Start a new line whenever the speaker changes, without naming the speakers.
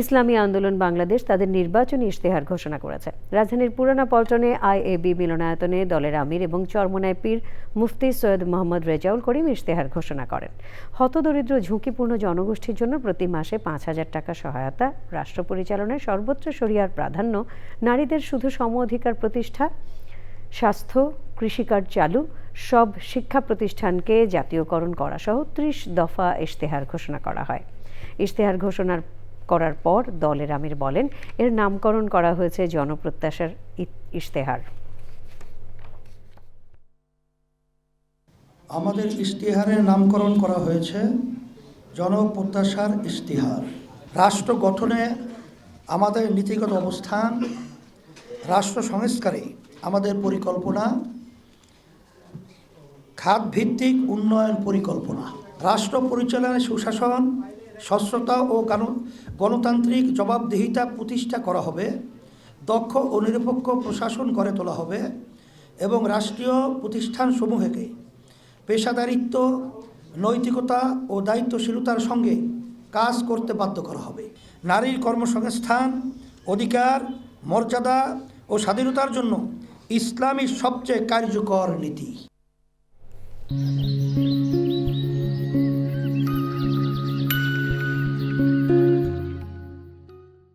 ইসলামী আন্দোলন বাংলাদেশ তাদের নির্বাচনী ইশতেহার ঘোষণা করেছে। রাজধানীর পুরানা পল্টনে আইএবি মিলনায়তনে দলের আমির এবং চরমোনাই পীর মুফতি সৈয়দ মোহাম্মদ রেজাউল করিম ইশতেহার ঘোষণা করেন। হতদরিদ্র ঝুঁকিপূর্ণ জনগোষ্ঠীর জন্য প্রতি মাসে 5,000 টাকা সহায়তা, রাষ্ট্র পরিচালনায় সর্বোচ্চ শরিয়ার প্রাধান্য, নারীদের শুধু সম অধিকার প্রতিষ্ঠা, স্বাস্থ্য, কৃষিকার্ড চালু, সব শিক্ষা প্রতিষ্ঠানকে জাতীয়করণ করা সহ 30 দফা ইশতেহার ঘোষণা করা হয়। ইশতেহার ঘোষণা করার পর দলের আমির বলেন, এর নামকরণ করা হয়েছে জনপ্রত্যাশার ইশতেহার।
আমাদের ইশতেহারের নামকরণ করা হয়েছে জনপ্রত্যাশার ইশতেহার। রাষ্ট্র গঠনে আমাদের নীতিগত অবস্থান, রাষ্ট্র সংস্কারে আমাদের পরিকল্পনা, খাতভিত্তিক উন্নয়ন পরিকল্পনা, রাষ্ট্র পরিচালনায় সুশাসন, স্বচ্ছতা ও গণতান্ত্রিক জবাবদিহিতা প্রতিষ্ঠা করা হবে, দক্ষ ও নিরপেক্ষ প্রশাসন গড়ে তোলা হবে এবং রাষ্ট্রীয় প্রতিষ্ঠানসমূহকে পেশাদারিত্ব, নৈতিকতা ও দায়িত্বশীলতার সঙ্গে কাজ করতে বাধ্য করা হবে। নারীর কর্মসংস্থান, অধিকার, মর্যাদা ও স্বাধীনতার জন্য ইসলামী সবচেয়ে কার্যকর নীতি।